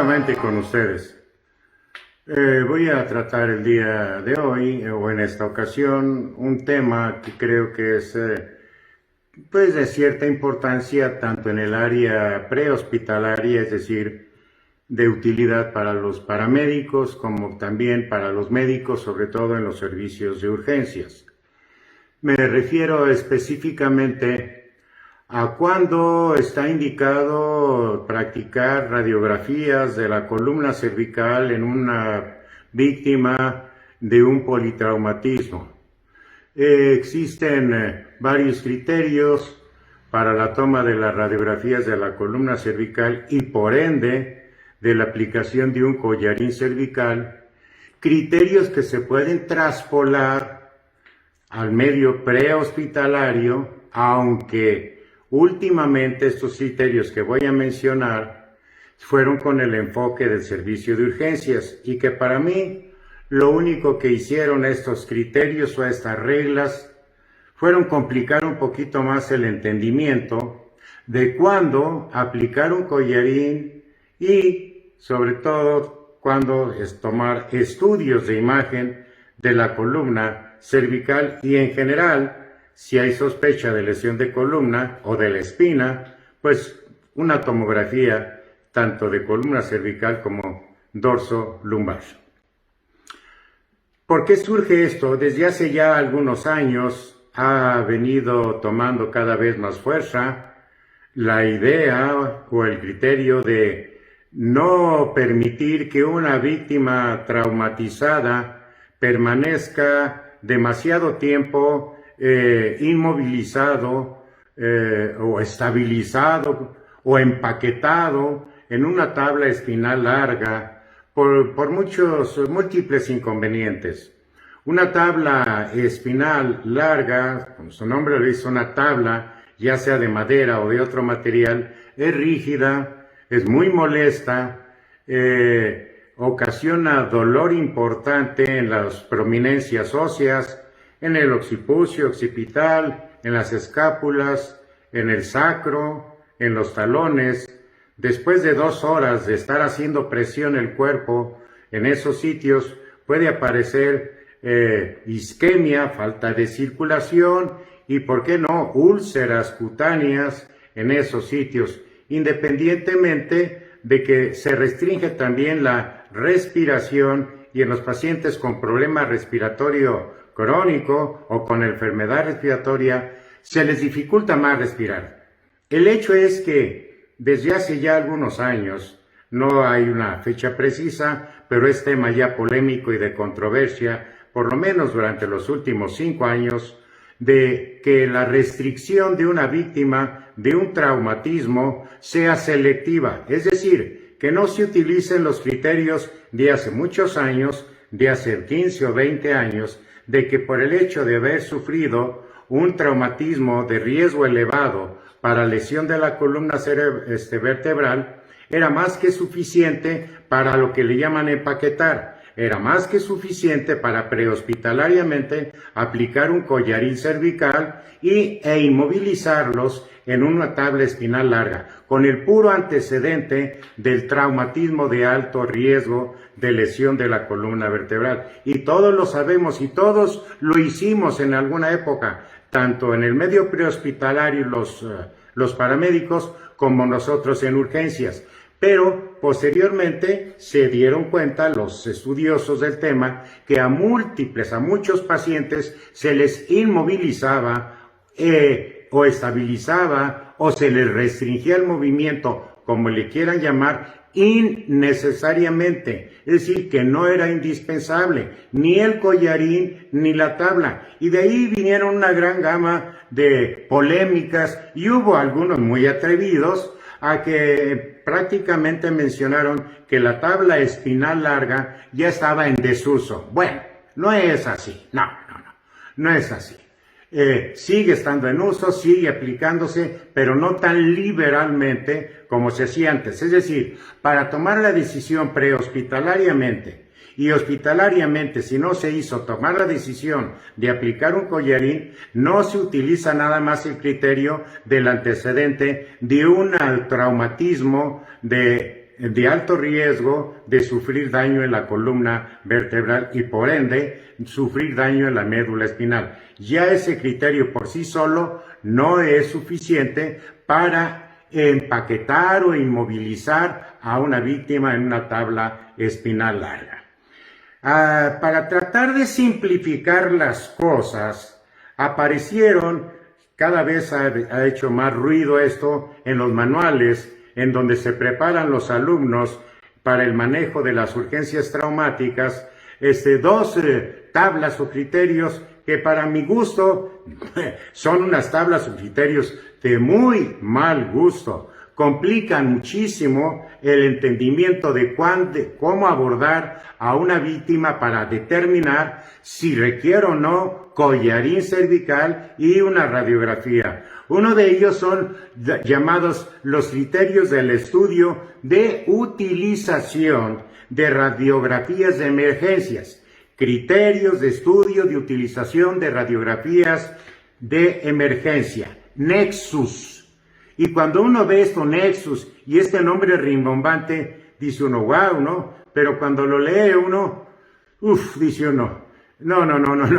Nuevamente con ustedes. Voy a tratar el día de hoy, o en esta ocasión, un tema que creo que es pues de cierta importancia tanto en el área prehospitalaria, es decir, de utilidad para los paramédicos, como también para los médicos, sobre todo en los servicios de urgencias. Me refiero específicamente a cuándo está indicado practicar radiografías de la columna cervical en una víctima de un politraumatismo. Existen varios criterios para la toma de las radiografías de la columna cervical y por ende de la aplicación de un collarín cervical, criterios que se pueden traspolar al medio prehospitalario, aunque últimamente estos criterios que voy a mencionar fueron con el enfoque del servicio de urgencias y que para mí lo único que hicieron estos criterios o estas reglas fueron complicar un poquito más el entendimiento de cuándo aplicar un collarín y sobre todo cuándo es tomar estudios de imagen de la columna cervical y en general, si hay sospecha de lesión de columna o de la espina, pues una tomografía tanto de columna cervical como dorso lumbar. ¿Por qué surge esto? Desde hace ya algunos años ha venido tomando cada vez más fuerza la idea o el criterio de no permitir que una víctima traumatizada permanezca demasiado tiempo inmovilizado o estabilizado o empaquetado en una tabla espinal larga por múltiples inconvenientes. Una tabla espinal larga, como su nombre lo dice, una tabla, ya sea de madera o de otro material, es rígida, es muy molesta, ocasiona dolor importante en las prominencias óseas, en el occipucio, occipital, en las escápulas, en el sacro, en los talones. Después de 2 horas de estar haciendo presión el cuerpo en esos sitios, puede aparecer isquemia, falta de circulación y, ¿por qué no?, úlceras cutáneas en esos sitios, independientemente de que se restringe también la respiración y en los pacientes con problema respiratorio crónico o con enfermedad respiratoria se les dificulta más respirar. El hecho es que desde hace ya algunos años, no hay una fecha precisa, pero es tema ya polémico y de controversia, por lo menos durante los últimos 5 años, de que la restricción de una víctima de un traumatismo sea selectiva, es decir, que no se utilicen los criterios de hace muchos años, de hace 15 o 20 años, de que por el hecho de haber sufrido un traumatismo de riesgo elevado para lesión de la columna vertebral, era más que suficiente para lo que le llaman empaquetar, era más que suficiente para prehospitalariamente aplicar un collarín cervical e inmovilizarlos en una tabla espinal larga, con el puro antecedente del traumatismo de alto riesgo de lesión de la columna vertebral. Y todos lo sabemos y todos lo hicimos en alguna época, tanto en el medio prehospitalario los paramédicos como nosotros en urgencias. Pero posteriormente se dieron cuenta los estudiosos del tema que a muchos pacientes se les inmovilizaba o estabilizaba o se les restringía el movimiento, como le quieran llamar, innecesariamente, es decir, que no era indispensable ni el collarín ni la tabla, y de ahí vinieron una gran gama de polémicas y hubo algunos muy atrevidos a que prácticamente mencionaron que la tabla espinal larga ya estaba en desuso. Bueno, no es así, no es así. Sigue estando en uso, sigue aplicándose, pero no tan liberalmente como se hacía antes. Es decir, para tomar la decisión prehospitalariamente y hospitalariamente, si no se hizo tomar la decisión de aplicar un collarín, no se utiliza nada más el criterio del antecedente de un traumatismo de de alto riesgo de sufrir daño en la columna vertebral y por ende sufrir daño en la médula espinal. Ya ese criterio por sí solo no es suficiente para empaquetar o inmovilizar a una víctima en una tabla espinal larga. Para tratar de simplificar las cosas, aparecieron, cada vez ha hecho más ruido esto en los manuales, en donde se preparan los alumnos para el manejo de las urgencias traumáticas, dos tablas o criterios que para mi gusto son unas tablas o criterios de muy mal gusto. Complican muchísimo el entendimiento de cómo abordar a una víctima para determinar si requiere o no collarín cervical y una radiografía. Uno de ellos son llamados los criterios del estudio de utilización de radiografías de emergencias. Criterios de estudio de utilización de radiografías de emergencia. Nexus. Y cuando uno ve esto, Nexus, y este nombre rimbombante, dice uno, wow, ¿no? Pero cuando lo lee uno, dice uno, no,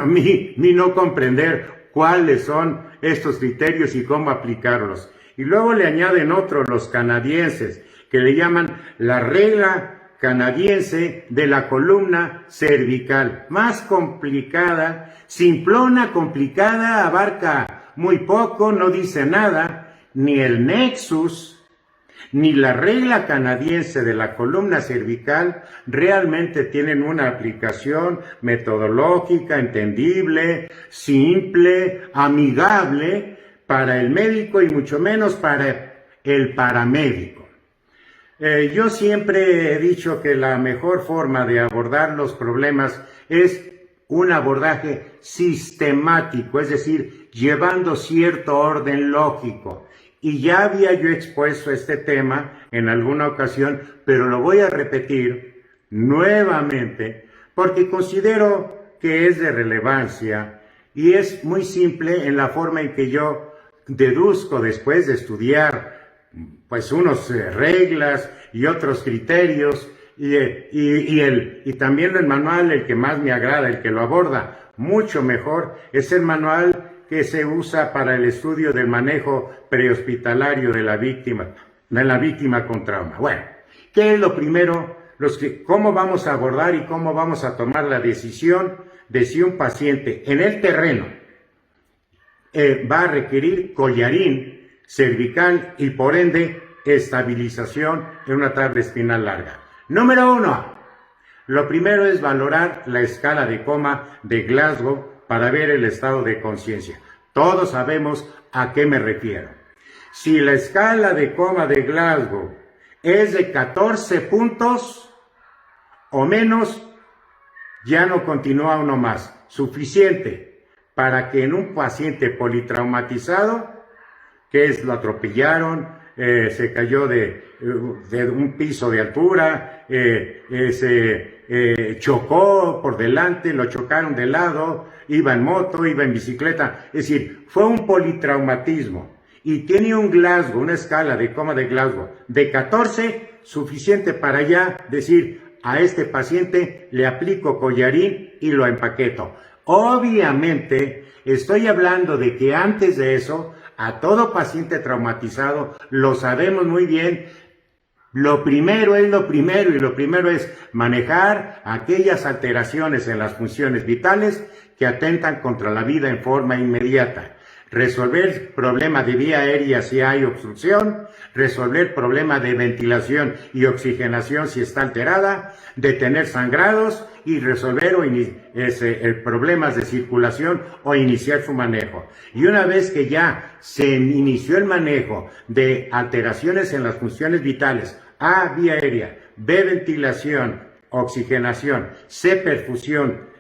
mi no comprender cuáles son estos criterios y cómo aplicarlos. Y luego le añaden otros, los canadienses, que le llaman la regla canadiense de la columna cervical. Más complicada, simplona, complicada, abarca muy poco, no dice nada. Ni el Nexus, ni la regla canadiense de la columna cervical realmente tienen una aplicación metodológica, entendible, simple, amigable para el médico y mucho menos para el paramédico. Yo siempre he dicho que la mejor forma de abordar los problemas es un abordaje sistemático, es decir, llevando cierto orden lógico. Y ya había yo expuesto este tema en alguna ocasión, pero lo voy a repetir nuevamente porque considero que es de relevancia y es muy simple en la forma en que yo deduzco después de estudiar pues unas reglas y otros criterios y también el manual, el que más me agrada, el que lo aborda mucho mejor, es el manual que se usa para el estudio del manejo prehospitalario de la víctima con trauma. Bueno, ¿qué es lo primero? ¿Cómo vamos a abordar y cómo vamos a tomar la decisión de si un paciente en el terreno va a requerir collarín cervical y por ende estabilización en una tabla espinal larga? Número 1. Lo primero es valorar la escala de coma de Glasgow para ver el estado de conciencia. Todos sabemos a qué me refiero. Si la escala de coma de Glasgow es de 14 puntos o menos, ya no continúa uno más. Suficiente para que en un paciente politraumatizado, lo atropellaron, se cayó de un piso de altura, chocó por delante, lo chocaron de lado, iba en moto, iba en bicicleta, es decir, fue un politraumatismo y tiene un Glasgow, una escala de coma de Glasgow de 14, suficiente para ya decir a este paciente le aplico collarín y lo empaqueto. Obviamente estoy hablando de que antes de eso a todo paciente traumatizado, lo sabemos muy bien, lo primero es lo primero y lo primero es manejar aquellas alteraciones en las funciones vitales que atentan contra la vida en forma inmediata. Resolver problemas de vía aérea si hay obstrucción, resolver problemas de ventilación y oxigenación si está alterada, detener sangrados y resolver problemas de circulación o iniciar su manejo. Y una vez que ya se inició el manejo de alteraciones en las funciones vitales, A, vía aérea, B, ventilación, oxigenación, C, perfusión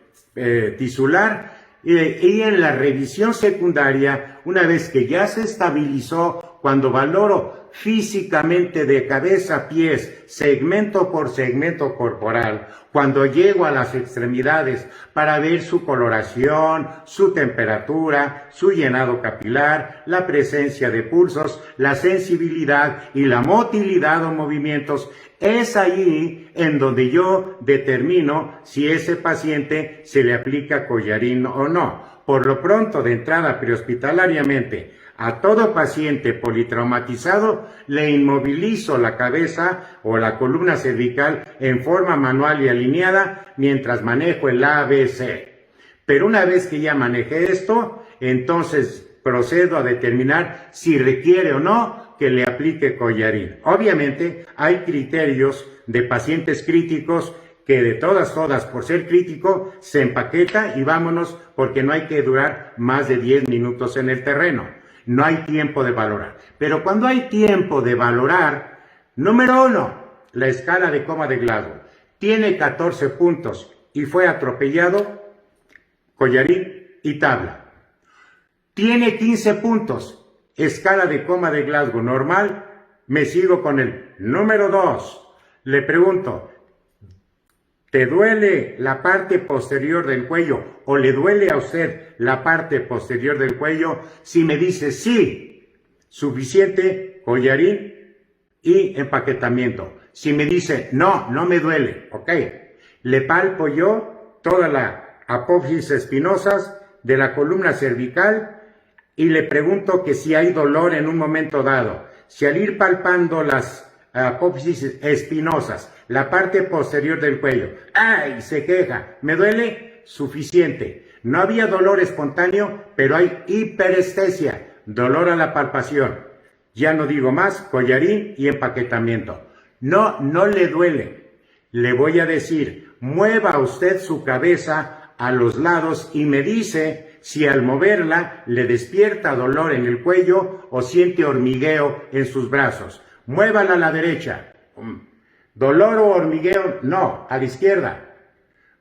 tisular, y en la revisión secundaria, una vez que ya se estabilizó cuando valoro físicamente de cabeza a pies, segmento por segmento corporal, cuando llego a las extremidades para ver su coloración, su temperatura, su llenado capilar, la presencia de pulsos, la sensibilidad y la motilidad o movimientos, es ahí en donde yo determino si ese paciente se le aplica collarín o no. Por lo pronto, de entrada prehospitalariamente, a todo paciente politraumatizado le inmovilizo la cabeza o la columna cervical en forma manual y alineada mientras manejo el ABC. Pero una vez que ya manejé esto, entonces procedo a determinar si requiere o no que le aplique collarín. Obviamente hay criterios de pacientes críticos que de todas, por ser crítico, se empaqueta y vámonos porque no hay que durar más de 10 minutos en el terreno. No hay tiempo de valorar. Pero cuando hay tiempo de valorar, número 1, la escala de coma de Glasgow. Tiene 14 puntos y fue atropellado, collarín y tabla. Tiene 15 puntos, escala de coma de Glasgow normal, me sigo con el número 2. Le pregunto, ¿te duele la parte posterior del cuello o le duele a usted la parte posterior del cuello? Si me dice sí, suficiente, collarín y empaquetamiento. Si me dice no, no me duele, ok, le palpo yo toda la apófisis espinosas de la columna cervical y le pregunto que si hay dolor en un momento dado. Si al ir palpando las apófisis espinosas, la parte posterior del cuello, ¡ay!, se queja, ¿me duele? Suficiente. No había dolor espontáneo, pero hay hiperestesia, dolor a la palpación. Ya no digo más, collarín y empaquetamiento. No, no le duele. Le voy a decir, mueva usted su cabeza a los lados y me dice si al moverla le despierta dolor en el cuello o siente hormigueo en sus brazos. Muévala a la derecha. ¿Dolor o hormigueo? No. A la izquierda.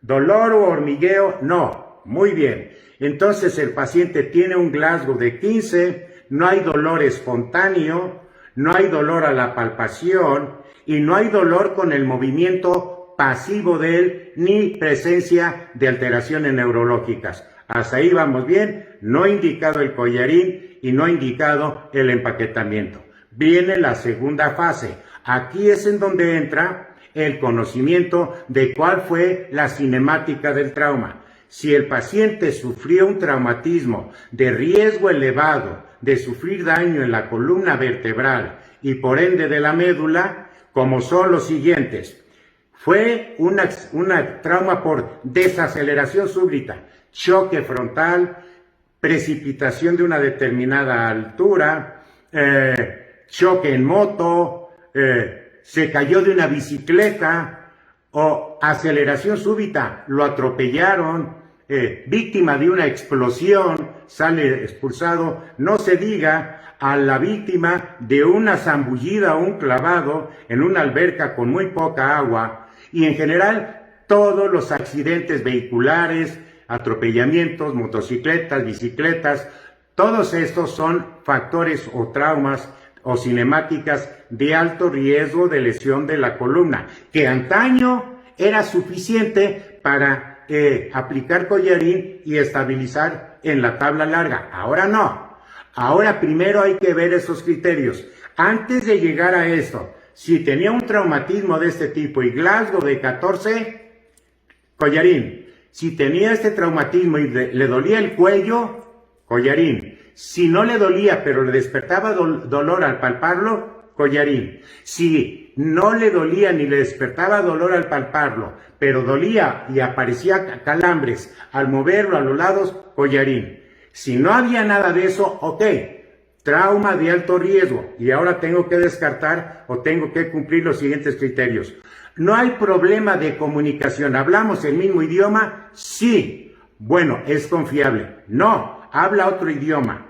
¿Dolor o hormigueo? No. Muy bien. Entonces el paciente tiene un Glasgow de 15, no hay dolor espontáneo, no hay dolor a la palpación y no hay dolor con el movimiento pasivo de él ni presencia de alteraciones neurológicas. Hasta ahí vamos bien. No ha indicado el collarín y no ha indicado el empaquetamiento. Viene la segunda fase. Aquí es en donde entra el conocimiento de cuál fue la cinemática del trauma. Si el paciente sufrió un traumatismo de riesgo elevado de sufrir daño en la columna vertebral y por ende de la médula, como son los siguientes. Fue una trauma por desaceleración súbita, choque frontal, precipitación de una determinada altura, choque en moto, se cayó de una bicicleta o aceleración súbita, lo atropellaron, víctima de una explosión, sale expulsado, no se diga a la víctima de una zambullida o un clavado en una alberca con muy poca agua y en general todos los accidentes vehiculares, atropellamientos, motocicletas, bicicletas, todos estos son factores o traumas o cinemáticas de alto riesgo de lesión de la columna, que antaño era suficiente para aplicar collarín y estabilizar en la tabla larga. Ahora no. Ahora primero hay que ver esos criterios. Antes de llegar a esto, si tenía un traumatismo de este tipo y Glasgow de 14, collarín. Si tenía este traumatismo y le dolía el cuello, collarín. Si no le dolía pero le despertaba dolor al palparlo, collarín. Si no le dolía ni le despertaba dolor al palparlo, pero dolía y aparecía calambres al moverlo a los lados, collarín. Si no había nada de eso, ok, trauma de alto riesgo y ahora tengo que descartar o tengo que cumplir los siguientes criterios. ¿No hay problema de comunicación? ¿Hablamos el mismo idioma? Sí. Bueno, ¿es confiable? No, habla otro idioma.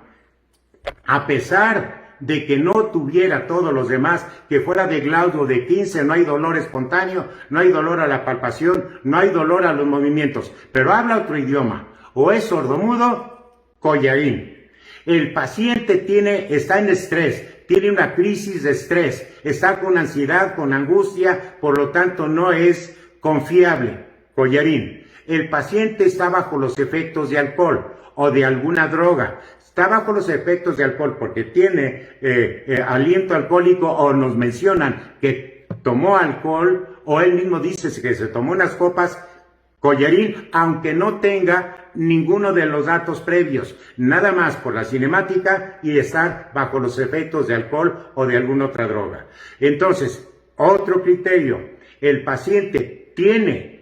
A pesar de que no tuviera todos los demás, que fuera de Glasgow de 15, no hay dolor espontáneo, no hay dolor a la palpación, no hay dolor a los movimientos, pero habla otro idioma, o es sordomudo, collarín. El paciente está en estrés, tiene una crisis de estrés, está con ansiedad, con angustia, por lo tanto no es confiable. Collarín. El paciente está bajo los efectos de alcohol o de alguna droga. Está bajo los efectos de alcohol porque tiene aliento alcohólico o nos mencionan que tomó alcohol o él mismo dice que se tomó unas copas. Collarín, aunque no tenga ninguno de los datos previos, nada más por la cinemática y estar bajo los efectos de alcohol o de alguna otra droga. Entonces, otro criterio, el paciente tiene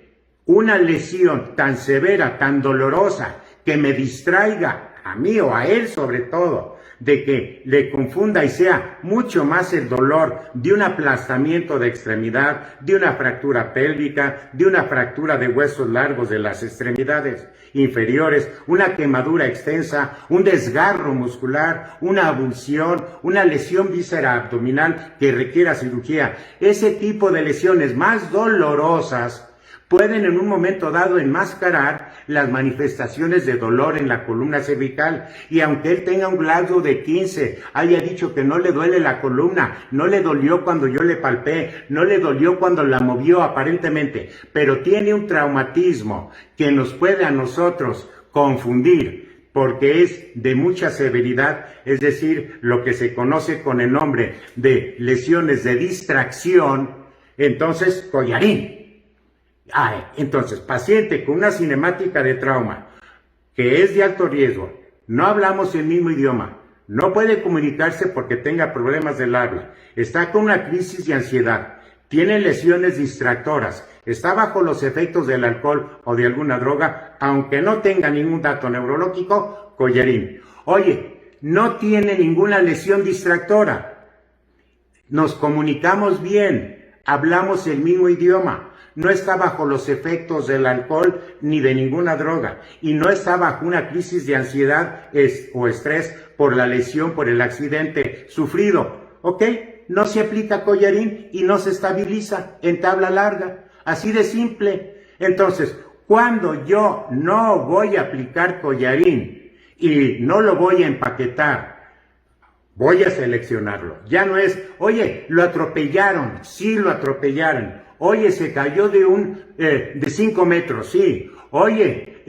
una lesión tan severa, tan dolorosa, que me distraiga a mí o a él sobre todo, de que le confunda y sea mucho más el dolor de un aplastamiento de extremidad, de una fractura pélvica, de una fractura de huesos largos de las extremidades inferiores, una quemadura extensa, un desgarro muscular, una abulsión, una lesión víscera abdominal que requiera cirugía. Ese tipo de lesiones más dolorosas pueden en un momento dado enmascarar las manifestaciones de dolor en la columna cervical, y aunque él tenga un Glasgow de 15, haya dicho que no le duele la columna, no le dolió cuando yo le palpé, no le dolió cuando la movió aparentemente, pero tiene un traumatismo que nos puede a nosotros confundir, porque es de mucha severidad, es decir, lo que se conoce con el nombre de lesiones de distracción. Entonces, Collarín. Entonces, paciente con una cinemática de trauma que es de alto riesgo, no hablamos el mismo idioma, no puede comunicarse porque tenga problemas del habla, está con una crisis de ansiedad, tiene lesiones distractoras, está bajo los efectos del alcohol o de alguna droga, aunque no tenga ningún dato neurológico, Collarín. Oye, no tiene ninguna lesión distractora, nos comunicamos bien, hablamos el mismo idioma, no está bajo los efectos del alcohol ni de ninguna droga y no está bajo una crisis de ansiedad o estrés por la lesión, por el accidente sufrido. ¿Ok? No se aplica Collarín y no se estabiliza en tabla larga. Así de simple. Entonces, cuando yo no voy a aplicar Collarín y no lo voy a empaquetar, voy a seleccionarlo. Ya no es, oye, lo atropellaron. Sí, lo atropellaron. Oye, se cayó de 5 metros, sí. Oye,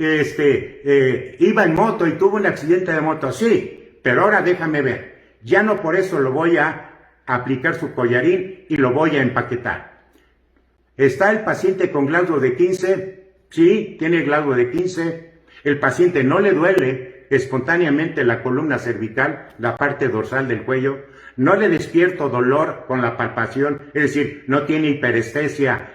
iba en moto y tuvo un accidente de moto, sí. Pero ahora déjame ver. Ya no por eso lo voy a aplicar su Collarín y lo voy a empaquetar. ¿Está el paciente con Glasgow de 15? Sí, tiene Glasgow de 15. El paciente no le duele espontáneamente la columna cervical, la parte dorsal del cuello. No le despierto dolor con la palpación, es decir, no tiene hiperestesia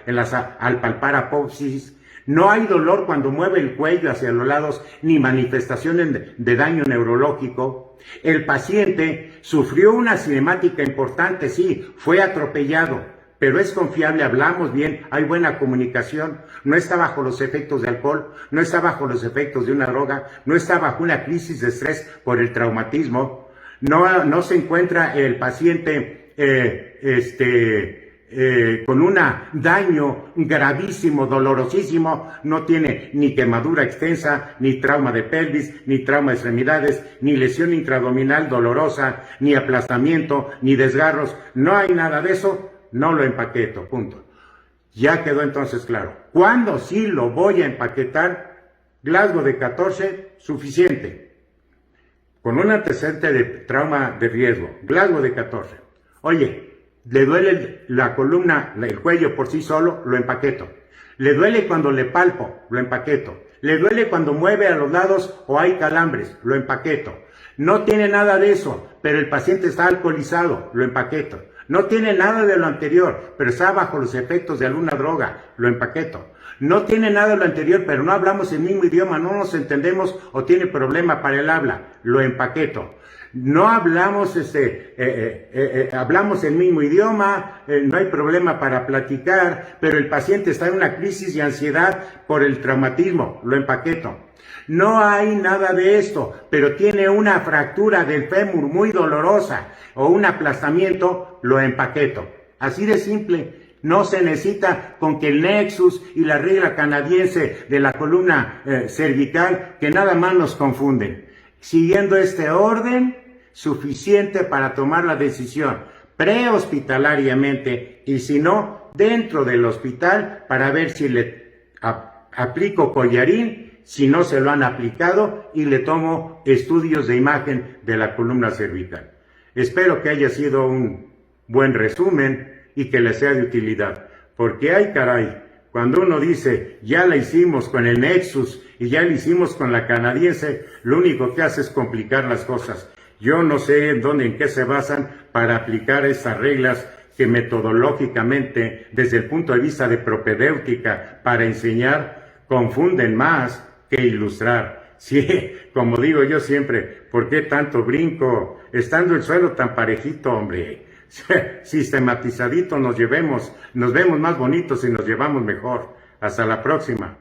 al palpar apófisis. No hay dolor cuando mueve el cuello hacia los lados, ni manifestaciones de daño neurológico. El paciente sufrió una cinemática importante, sí, fue atropellado, pero es confiable, hablamos bien, hay buena comunicación, no está bajo los efectos de alcohol, no está bajo los efectos de una droga, no está bajo una crisis de estrés por el traumatismo. No se encuentra el paciente con un daño gravísimo, dolorosísimo, no tiene ni quemadura extensa, ni trauma de pelvis, ni trauma de extremidades, ni lesión intraabdominal dolorosa, ni aplastamiento, ni desgarros, no hay nada de eso, no lo empaqueto, punto. Ya quedó entonces claro. ¿Cuándo sí lo voy a empaquetar? Glasgow de 14, suficiente. Con un antecedente de trauma de riesgo, Glasgow de 14. Oye, le duele la columna, el cuello por sí solo, lo empaqueto. Le duele cuando le palpo, lo empaqueto. Le duele cuando mueve a los lados o hay calambres, lo empaqueto. No tiene nada de eso, pero el paciente está alcoholizado, lo empaqueto. No tiene nada de lo anterior, pero está bajo los efectos de alguna droga, lo empaqueto. No tiene nada de lo anterior, pero no hablamos el mismo idioma, no nos entendemos o tiene problema para el habla, lo empaqueto. No hablamos, hablamos el mismo idioma, no hay problema para platicar, pero el paciente está en una crisis de ansiedad por el traumatismo, lo empaqueto. No hay nada de esto, pero tiene una fractura del fémur muy dolorosa o un aplastamiento, lo empaqueto. Así de simple. No se necesita con que el nexus y la regla canadiense de la columna cervical, que nada más nos confunden. Siguiendo este orden, suficiente para tomar la decisión prehospitalariamente y si no, dentro del hospital para ver si le aplico collarín, si no se lo han aplicado y le tomo estudios de imagen de la columna cervical. Espero que haya sido un buen resumen y que les sea de utilidad, porque ay caray, cuando uno dice, ya la hicimos con el Nexus y ya la hicimos con la canadiense, lo único que hace es complicar las cosas. Yo no sé en qué se basan para aplicar estas reglas que metodológicamente, desde el punto de vista de propedéutica, para enseñar, confunden más que ilustrar. Sí, como digo yo siempre, ¿por qué tanto brinco? Estando el suelo tan parejito, hombre. Sistematizadito nos vemos más bonitos y nos llevamos mejor. Hasta la próxima.